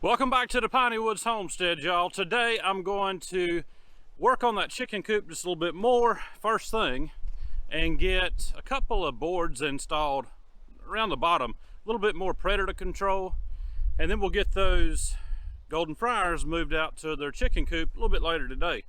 Welcome back to the Piney Woods Homestead, y'all. Today I'm going to work on that chicken coop just a little bit more first thing and get a couple of boards installed around the bottom, a little bit more predator control, and then we'll get those golden friars moved out to their chicken coop a little bit later today.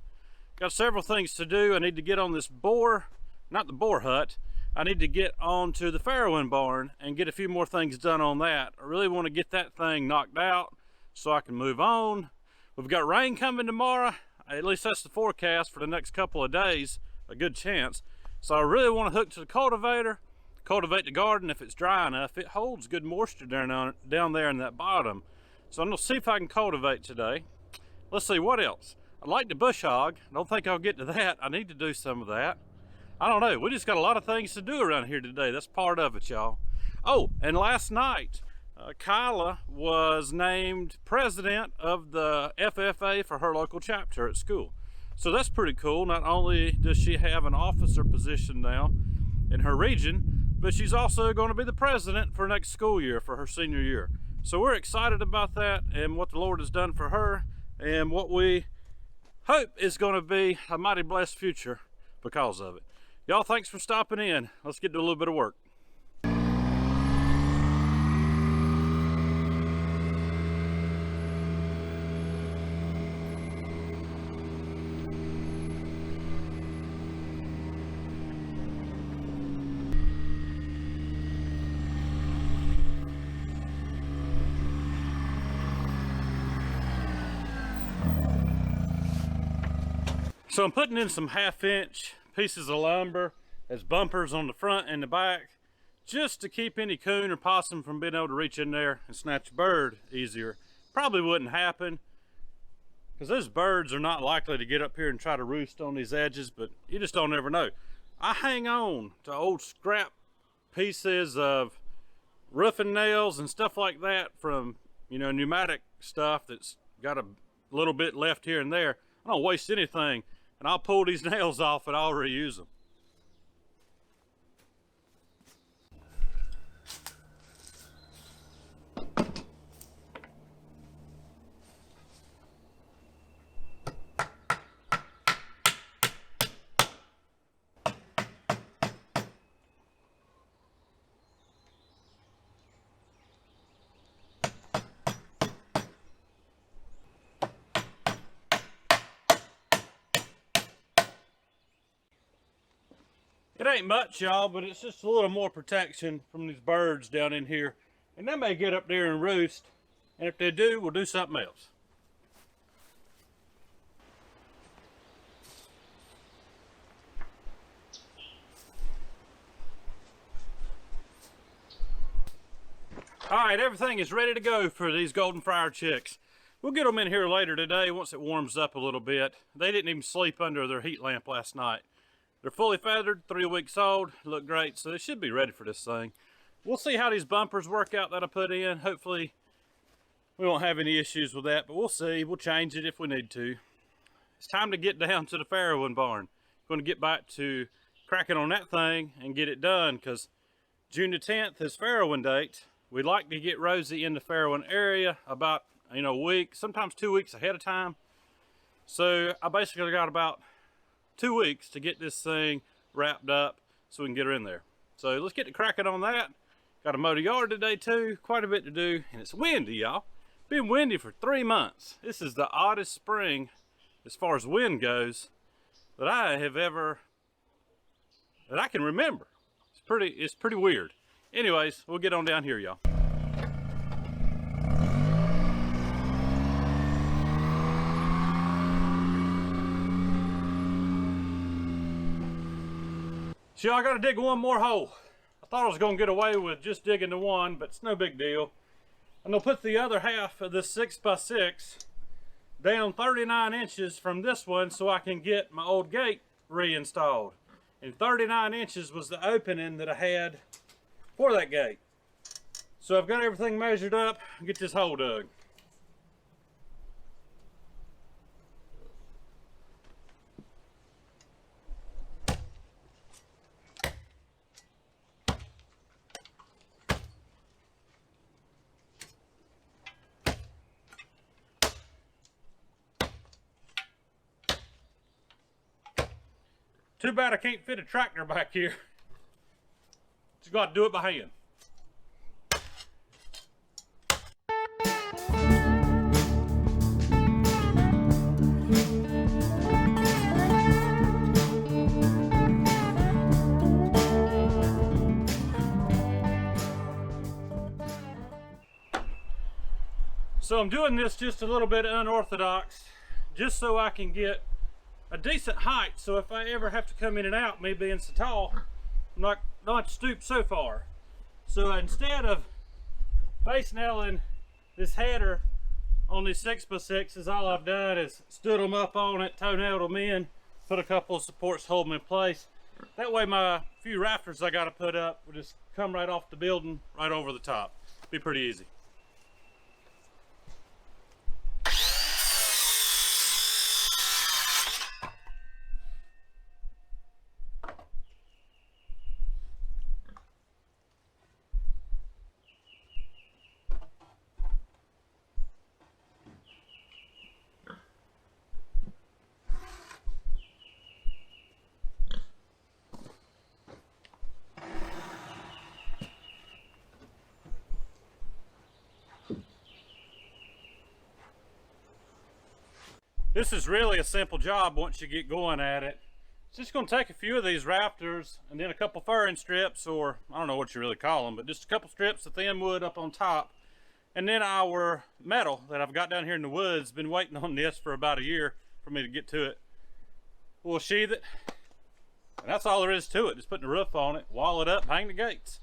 Got several things to do. I need to get on this not the boar hut. I need to get onto the farrowing barn and get a few more things done on that. I really want to get that thing knocked out so I can move on. We've got rain coming tomorrow. At least that's the forecast for the next couple of days, a good chance. So I really want to hook to the cultivator, cultivate the garden if it's dry enough. It holds good moisture down there in that bottom. So I'm gonna see if I can cultivate today. Let's see what else. I'd like to bush hog. I don't think I'll get to that. I need to do some of that. I don't know, we just got a lot of things to do around here today. That's part of it, y'all. Oh, and last night, Kyla was named president of the FFA for her local chapter at school. So that's pretty cool. Not only does she have an officer position now in her region, but she's also going to be the president for next school year, for her senior year. So we're excited about that and what the Lord has done for her and what we hope is going to be a mighty blessed future because of it. Y'all, thanks for stopping in. Let's get to a little bit of work. So I'm putting in some 1/2-inch pieces of lumber as bumpers on the front and the back, just to keep any coon or possum from being able to reach in there and snatch a bird easier. Probably wouldn't happen, because those birds are not likely to get up here and try to roost on these edges, but you just don't ever know. I hang on to old scrap pieces of roofing nails and stuff like that from, pneumatic stuff that's got a little bit left here and there. I don't waste anything, and I'll pull these nails off and I'll reuse them. It ain't much, y'all, but it's just a little more protection from these birds down in here. And they may get up there and roost. And if they do, we'll do something else. All right, everything is ready to go for these golden friar chicks. We'll get them in here later today once it warms up a little bit. They didn't even sleep under their heat lamp last night. They're fully feathered, 3 weeks old, look great, so they should be ready for this thing. We'll see how these bumpers work out that I put in. Hopefully we won't have any issues with that, but we'll see. We'll change it if we need to. It's time to get down to the farrowing barn. I'm going to get back to cracking on that thing and get it done, because June the 10th is farrowing date. We'd like to get Rosie in the farrowing area about, a week, sometimes 2 weeks ahead of time. So I basically got about 2 weeks to get this thing wrapped up so we can get her in there. So let's get to cracking on that. Got to mow the yard today too, quite a bit to do, and it's windy, y'all. Been windy for 3 months. This is the oddest spring as far as wind goes that I can remember. It's pretty weird. Anyways, we'll get on down here, y'all. So I gotta dig one more hole. I thought I was gonna get away with just digging the one, but it's no big deal. I'm gonna put the other half of this 6x6 down 39 inches from this one so I can get my old gate reinstalled. And 39 inches was the opening that I had for that gate. So I've got everything measured up and get this hole dug. Too bad I can't fit a tractor back here. Just got to do it by hand. So I'm doing this just a little bit unorthodox, just so I can get a decent height. So if I ever have to come in and out, me being so tall, I'm not stooped so far. So instead of face nailing this header on these 6x6s, all I've done is stood them up on it, toe nailed them in, put a couple of supports to hold them in place. That way my few rafters I got to put up will just come right off the building, right over the top. Be pretty easy. This is really a simple job once you get going at it. It's just going to take a few of these rafters and then a couple furring strips, or I don't know what you really call them, but just a couple strips of thin wood up on top. And then our metal that I've got down here in the woods, been waiting on this for about a year for me to get to it. We'll sheathe it. And that's all there is to it. Just putting the roof on it, wall it up, hang the gates.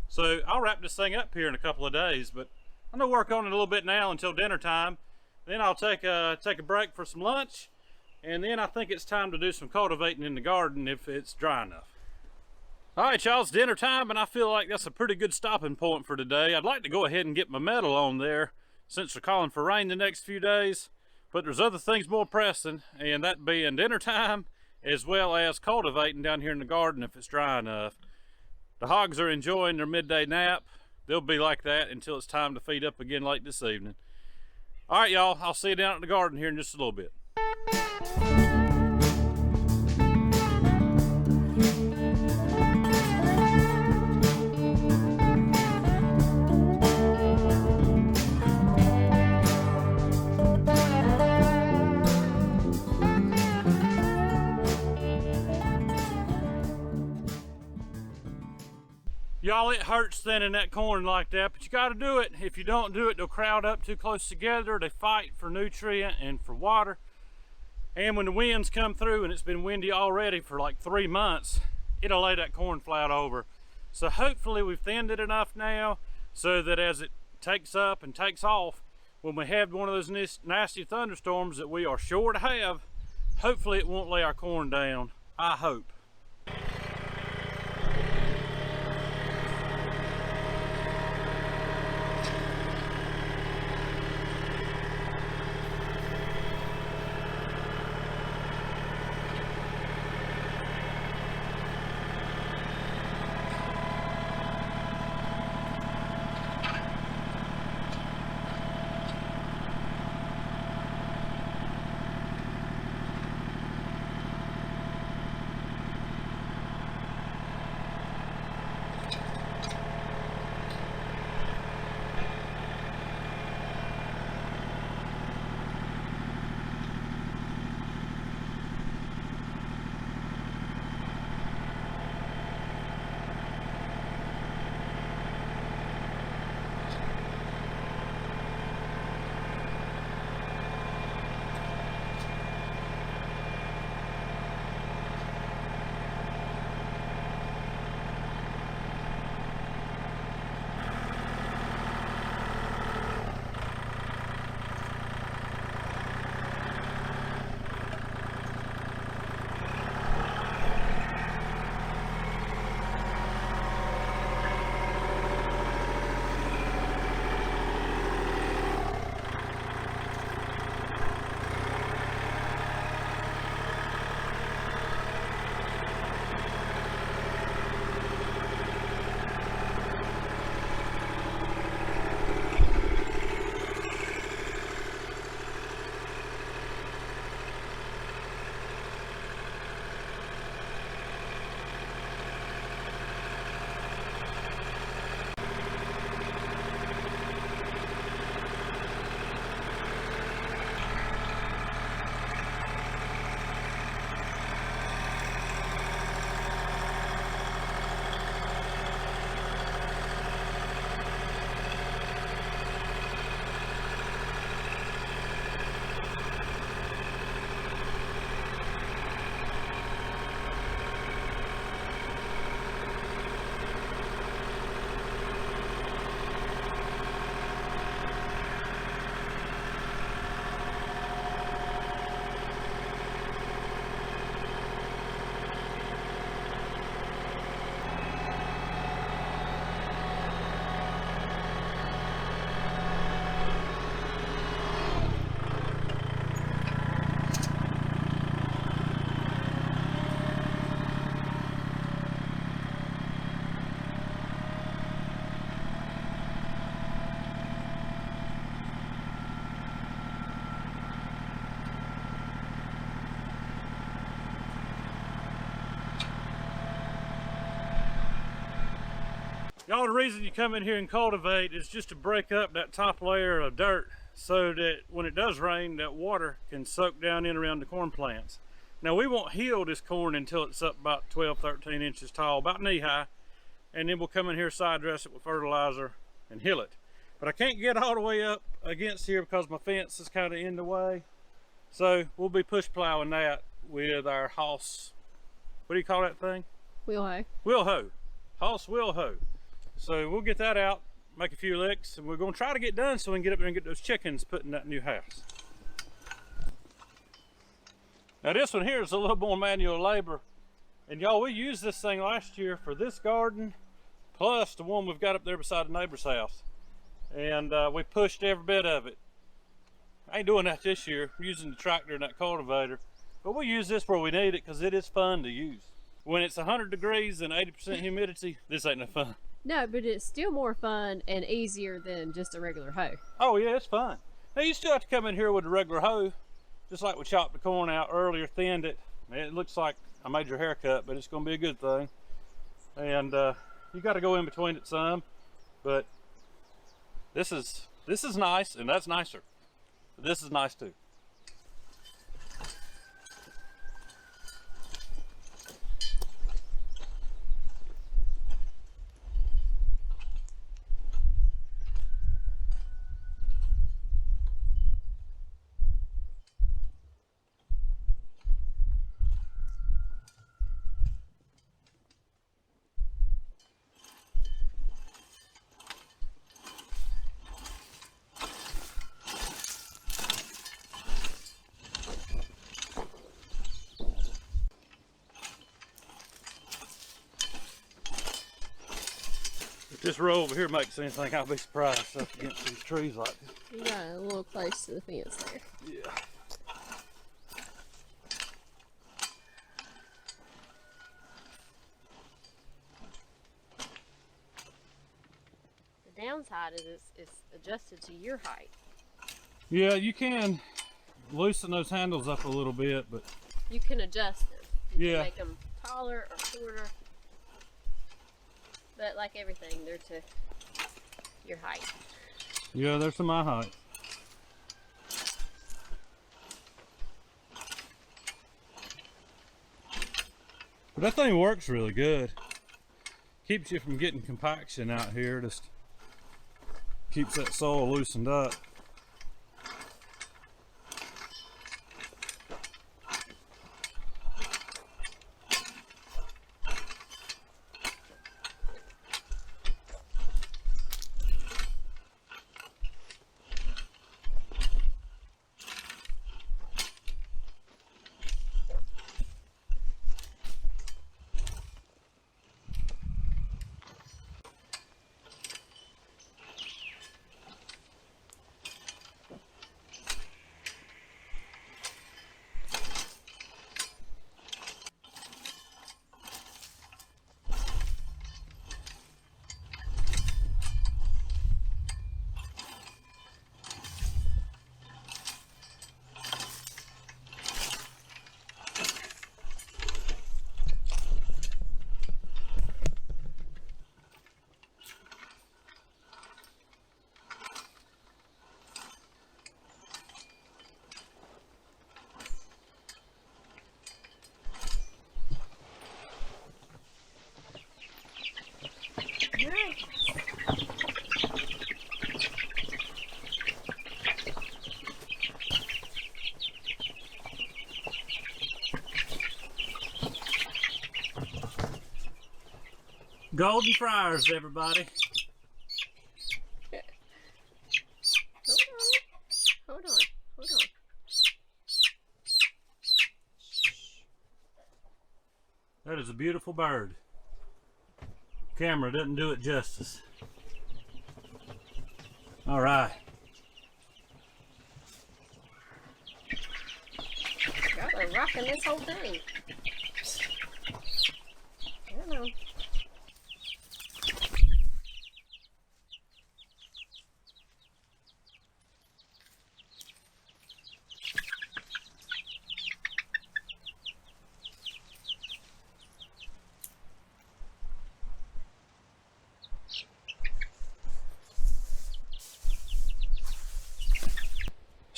So I'll wrap this thing up here in a couple of days, but I'm going to work on it a little bit now until dinner time. Then I'll take a break for some lunch, and then I think it's time to do some cultivating in the garden if it's dry enough. All right, y'all, it's dinner time, and I feel like that's a pretty good stopping point for today. I'd like to go ahead and get my metal on there since they're calling for rain the next few days, but there's other things more pressing, and that being dinner time as well as cultivating down here in the garden if it's dry enough. The hogs are enjoying their midday nap. They'll be like that until it's time to feed up again late this evening. All right, y'all, I'll see you down at the garden here in just a little bit. Y'all, it hurts thinning that corn like that, but you got to do it. If you don't do it, they'll crowd up too close together. They fight for nutrient and for water. And when the winds come through, and it's been windy already for like 3 months, it'll lay that corn flat over. So hopefully we've thinned it enough now so that as it takes up and takes off, when we have one of those nasty thunderstorms that we are sure to have, hopefully it won't lay our corn down. I hope. Y'all, the reason you come in here and cultivate is just to break up that top layer of dirt so that when it does rain, that water can soak down in around the corn plants. Now, we won't heal this corn until it's up about 12, 13 inches tall, about knee high, and then we'll come in here, side dress it with fertilizer and heal it. But I can't get all the way up against here because my fence is kind of in the way. So we'll be push plowing that with our Hoss, what do you call that thing? Wheel hoe. Wheel hoe. Hoss wheel hoe. So we'll get that out, make a few licks, and we're gonna try to get done so we can get up there and get those chickens put in that new house. Now this one here is a little more manual labor. And y'all, we used this thing last year for this garden, plus the one we've got up there beside the neighbor's house. And we pushed every bit of it. I ain't doing that this year. I'm using the tractor and that cultivator. But we'll use this where we need it because it is fun to use. When it's 100 degrees and 80% humidity, this ain't no fun. No, but it's still more fun and easier than just a regular hoe. Oh yeah, it's fun. Now you still have to come in here with a regular hoe, just like we chopped the corn out earlier, thinned it. It looks like a major haircut, but it's gonna be a good thing. And you gotta go in between it some, but this is nice, and that's nicer. This is nice too. If this row over here makes anything, I'll be surprised up against these trees like this. You got a little close to the fence there. Yeah. The downside is it's adjusted to your height. Yeah, you can loosen those handles up a little bit, but You can adjust them. You yeah, can make them taller or shorter. But like everything, they're to your height. yeah, they're to my height. But that thing works really good. Keeps you from getting compaction out here. Just keeps that soil loosened up. Golden fryers, everybody. Hold on. That is a beautiful bird. Camera doesn't do it justice. All right. Y'all are rocking this whole thing. I don't know.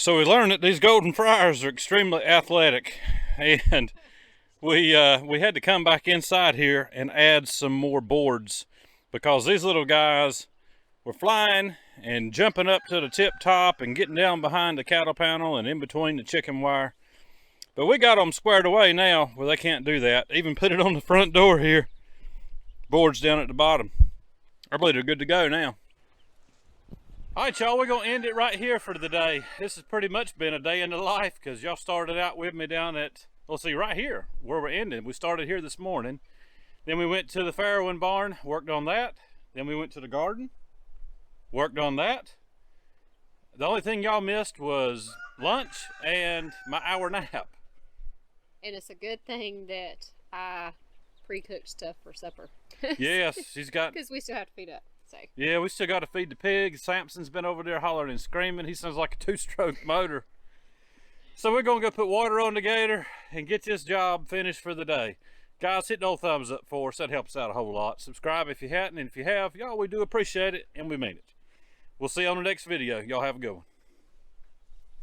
So we learned that these golden friars are extremely athletic, and we had to come back inside here and add some more boards because these little guys were flying and jumping up to the tip top and getting down behind the cattle panel and in between the chicken wire. But we got them squared away now where they can't do that. Even put it on the front door here. Boards down at the bottom. I believe they're good to go now. All right, y'all, we're gonna end it right here for the day. This has pretty much been a day in the life because y'all started out with me down at, well, see, right here where we're ending. We started here this morning. Then we went to the farrowing barn, worked on that. Then we went to the garden, worked on that. The only thing y'all missed was lunch and my hour nap. And it's a good thing that I pre-cooked stuff for supper. Yes, she's got... Because we still have to feed up. So. Yeah, we still got to feed the pigs. Samson's been over there hollering and screaming. He sounds like a 2-stroke motor. So we're going to go put water on the gator and get this job finished for the day. Guys, hit the old thumbs up for us. That helps out a whole lot. Subscribe if you hadn't, and if you have, y'all, we do appreciate it, and we mean it. We'll see you on the next video. Y'all have a good one.